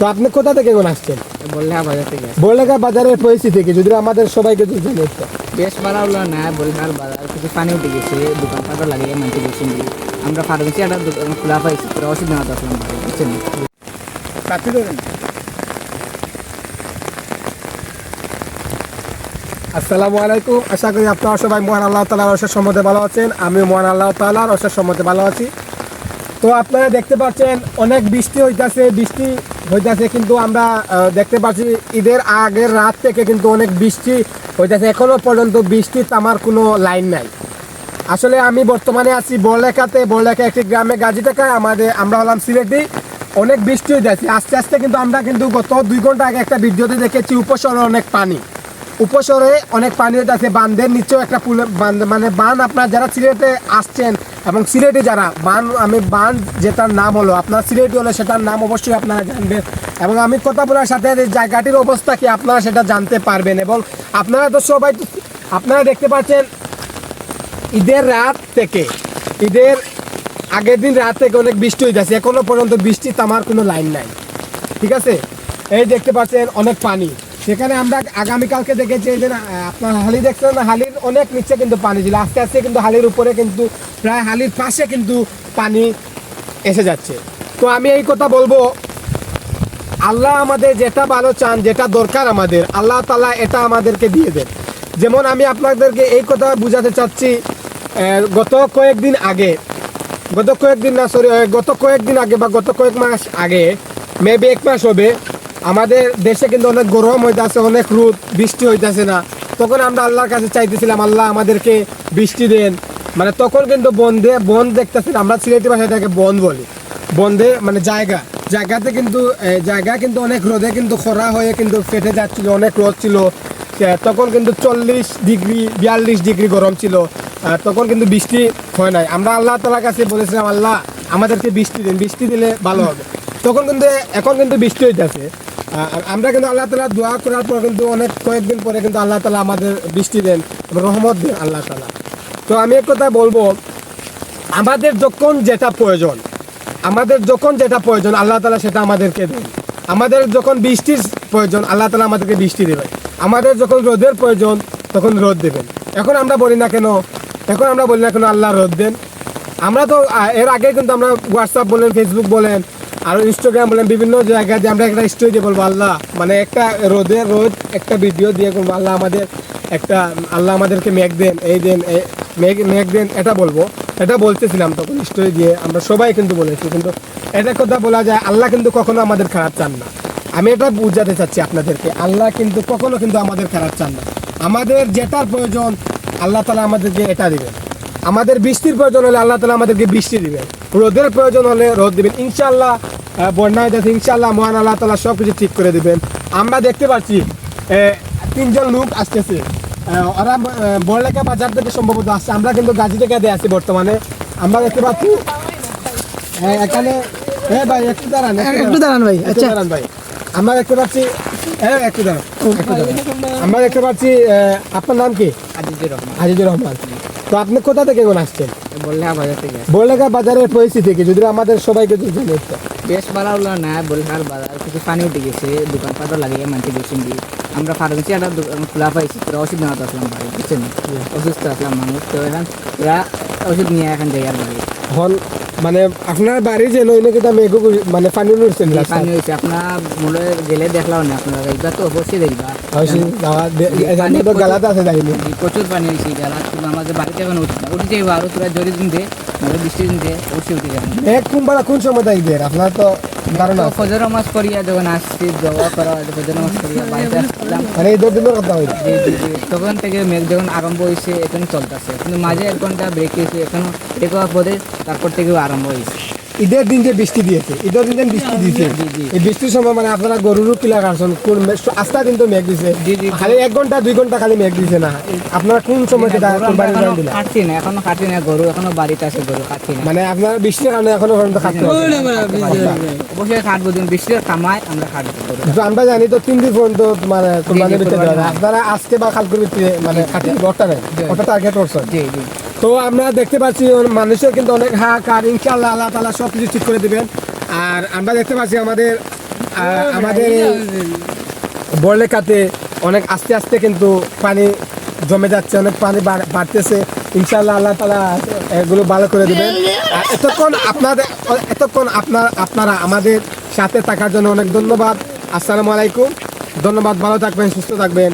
তো আপনি কোথা থেকে এখন আসছেন? বললেহা বাজার থেকে বড়লেখা বাজারের পরিস্থিতি কি যদি আমাদের সবাইকে যদি জানেন তো? বেশ ভালো হলো না, বললেহার বাজার কিছু পানি উঠে গেছে, দোকানপাটও লাগিয়ে মানতে বলছেন। আমরা ফার্মেসি একটা দোকান খোলা পাইছি, তোরা অসুবিধা না আসলাম ভাই, বুঝছেন? আসসালামু আলাইকুম, আশা করি আপনারা সবাই মহান আল্লাহ তাআলার অশেষ সম্মতে ভালো আছেন। আমি মহান আল্লাহ তাআলার অশেষ সম্মতে ভালো আছি। তো আপনারা দেখতে পাচ্ছেন অনেক বৃষ্টি হইতাছে কিন্তু আমরা দেখতে পাচ্ছি ঈদের আগের রাত থেকে কিন্তু অনেক বৃষ্টি হইতাছে, এখনো পর্যন্ত বৃষ্টি থামার কোনো লাইন নাই। আসলে আমি বর্তমানে আছি বড়লেখা একটি গ্রামে গাজীটাকায়। আমরা হলাম সিলেটি। অনেক বৃষ্টি হয়ে যাচ্ছে আস্তে আস্তে, কিন্তু আমরা কিন্তু গত 2 ঘন্টা আগে একটা ভিডিওতে দেখেছি উপশহরে অনেক পানি হয়ে যাচ্ছে। বাঁধের নিচেও একটা বান, আপনারা যারা সিলেটে আসছেন এবং সিলেটে যারা বান যেটার নাম হলো, আপনার সিলেটি হলে সেটার নাম অবশ্যই আপনারা জানবেন, এবং আমি কথা বলার সাথে জায়গাটির অবস্থা কি আপনারা সেটা জানতে পারবেন। এবং আপনারা দেখতে পাচ্ছেন ঈদের আগের দিন রাত থেকে অনেক বৃষ্টি হয়ে যাচ্ছে, এখনো পর্যন্ত বৃষ্টি থামার কোনো লাইন নাই। ঠিক আছে, এই দেখতে পাচ্ছেন অনেক পানি। সেখানে আমরা আগামীকালকে দেখেছি যে আপনার হালি দেখছেন না, হালির অনেক নিচে কিন্তু পানি ছিল, আস্তে আস্তে কিন্তু হালির উপরে কিন্তু প্রায় হালির পাশে কিন্তু পানি এসে যাচ্ছে। তো আমি এই কথা বলবো, আল্লাহ আমাদের যেটা ভালো চান, যেটা দরকার আমাদের, আল্লাহ তাআলা এটা আমাদেরকে দিয়ে দেন। যেমন আমি আপনাদেরকে এই কথা বুঝাতে চাচ্ছি, গত কয়েকদিন আগে বা গত কয়েক মাস আগে, মেবি 1 মাস হবে, আমাদের দেশে কিন্তু অনেক গরম হইতেছে, অনেক রোদ, বৃষ্টি হইতেছে না। তখন আমরা আল্লাহর কাছে চাইতেছিলাম, আল্লাহ আমাদেরকে বৃষ্টি দেন। মানে তখন কিন্তু বন দেখতেছিলাম, আমরা সিলেটি ভাষায় তাকে বন বলি। বন্ধে মানে জায়গাতে কিন্তু জায়গা কিন্তু অনেক রোদে কিন্তু খরা হয়ে কিন্তু ফেটে যাচ্ছিল, অনেক রোদ ছিল। তখন কিন্তু 40 ডিগ্রি 42 ডিগ্রি গরম ছিল। তখন কিন্তু বৃষ্টি হয় নাই। আমরা আল্লাহ তাআলার কাছে বলেছিলাম, আল্লাহ আমাদেরকে বৃষ্টি দিন, বৃষ্টি দিলে ভালো হবে। এখন কিন্তু বৃষ্টি হইতেছে। আমরা কিন্তু আল্লাহ তাআলা দোয়া করার পর কিন্তু কয়েকদিন পরে কিন্তু আল্লাহ তাআলা আমাদের বৃষ্টি দেন, রহমত দেন আল্লাহ তাআলা। তো আমি এক কথা বলবো, আমাদের যখন যেটা প্রয়োজন আল্লাহ তাআলা সেটা আমাদেরকে দেন। আমাদের যখন বৃষ্টির প্রয়োজন আল্লাহ তাআলা আমাদেরকে বৃষ্টি দেবেন। আমাদের যখন রোদের প্রয়োজন তখন রোদ দেবেন। এখন আমরা বলি না কেন আল্লাহ রোদ দেন। আমরা তো এর আগে কিন্তু আমরা হোয়াটসঅ্যাপ বলেন, ফেসবুক বলেন, আর ইনস্টাগ্রাম বলেন, বিভিন্ন জায়গায় দিয়ে আমরা একটা স্টোরি দিয়ে বলবো, আল্লাহ মানে একটা রোদ একটা ভিডিও দিয়ে বলবো, আল্লাহ আমাদেরকে মেঘ দেন, মেঘ দেন, এটা বলতেছিলাম তখন স্টোরি দিয়ে। আমরা সবাই কিন্তু বলেছি, কিন্তু এটা কথা বলা যায়, আল্লাহ কিন্তু কখনো আমাদের খারাপ চান না। আমি এটা বুঝাতে চাচ্ছি আপনাদেরকে, আল্লাহ কিন্তু কখনো কিন্তু আমাদের খারাপ চান না। আমাদের যেটার প্রয়োজন আল্লাহ তাআলা আমাদেরকে এটা দিবেন। আমাদের বৃষ্টির প্রয়োজন হলে আল্লাহ তাআলা আমাদেরকে বৃষ্টি দিবেন, রোদের প্রয়োজন হলে রোদ দিবেন। ইনশাআল্লাহ বন্যা হয়ে যাচ্ছে, ইনশাআল্লাহ মহান আল্লাহ তাআলা সব কিছু ঠিক করে দিবেন। আমরা দেখতে পাচ্ছি 3 জন লোক আসতেছে, ওরা বড়লেখা বাজার থেকে সম্ভবত আসছে। আমরা কিন্তু গাজীটাকাতে আছি বর্তমানে। আমরা দেখতে পাচ্ছি এখানে ভাই একটু দাঁড়ান ভাই, আচ্ছা দাঁড়ান ভাই। আমরা দেখতে পাচ্ছি আমরা দেখতে পাচ্ছি আপনার নাম কি? আজিজুর রহমান। তো আপনি কোথা থেকে এখন আসছেন? বললেহা বাজার থেকে বড়লেখা বাজারের পরিস্থিতি কি যদি আমাদের সবাইকে জানেন তো? বেশ ভালো হলো না, বললেহার বাজার কিছু পানি উঠে গেছে, দোকানপাটও লাগিয়ে মানতে বলছেন। আমরা ফার্মেসি একটা দোকান খোলা পাইছি, তোরা অসুবিধা না আসলাম ভাই, বুঝছেন? অসুস্থ আসলাম মানুষ, তো এখন ওরা ওষুধ নিয়ে এখন যাই আর বাড়ি। এখন মানে আপনার বাড়ি যে নই নাকি মেঘ মানে পানি উঠছেন? পানি হয়েছে, আপনার মনে গেলে দেখলাম না, আপনারা এইবার তো অবশ্যই দেখবা গালাতে আছে যাইনি, প্রচুর পানি হয়েছে গালা। কিন্তু আমাদের বাড়িতে এখন উঠে যাইবো, আরো তোরা জরি দিন দে, বৃষ্টি দিন দে, অবশ্যই উঠে যাবে। কোন সময় দেখবেন আপনার তো ফজর নামাজ পড়িয়া যখন আসছি, দোয়া করা ফজর নামাজ পড়িয়া বাড়িতে আসলাম, মানে এই 2 দিনের কথা হয়েছে। তখন থেকে মেঘ যখন আরম্ভ হয়েছে এখন চলতেছে, কিন্তু মাঝে 1 ঘন্টা ব্রেক হয়েছে, এখনো ব্রেক হওয়ার পরে তারপর থেকেও আরম্ভ হয়েছে। ঈদের দিন যে বৃষ্টি দিয়েছে, এই বৃষ্টির সময় মানে আপনারা গরুরও কিলা কাটছেন, কোন আস্তা দিন তো মেঘ দিছে, খালি 1 ঘন্টা 2 ঘন্টা খালি মেঘ দিছে না, আপনারা কোন সময় কাটছি না, এখনো কাটছি না, গরু এখনো বাড়িতে আছে, গরু কাটছি না। মানে আপনার বৃষ্টির কারণে এখনো পর্যন্ত কাটতে অবশ্যই কাটবো, দিন বৃষ্টির কামায় আমরা কাটবো। আমরা জানি তো 3 দিন পর্যন্ত মানে কোরবানির ভিতরে আপনারা আজকে বা কালকের ভিতরে মানে কাটিয়ে ওটা নাই, ওটা টার্গেট করছেন। তো আমরা দেখতে পাচ্ছি মানুষের কিন্তু অনেক হাহাকার। ইনশাআল্লাহ আল্লাহ তাআলা সব কিছু ঠিক করে দেবেন। আর আমরা দেখতে পাচ্ছি আমাদের আমাদের এই বড়লেখাতে অনেক আস্তে আস্তে কিন্তু পানি জমে যাচ্ছে, অনেক পানি বাড়তেছে। ইনশাআল্লাহ আল্লাহ তাআলা এগুলো ভালো করে দিবেন। আর এতক্ষণ আপনারা আমাদের সাথে থাকার জন্য অনেক ধন্যবাদ। আসসালামু আলাইকুম, ধন্যবাদ, ভালো থাকবেন, সুস্থ থাকবেন।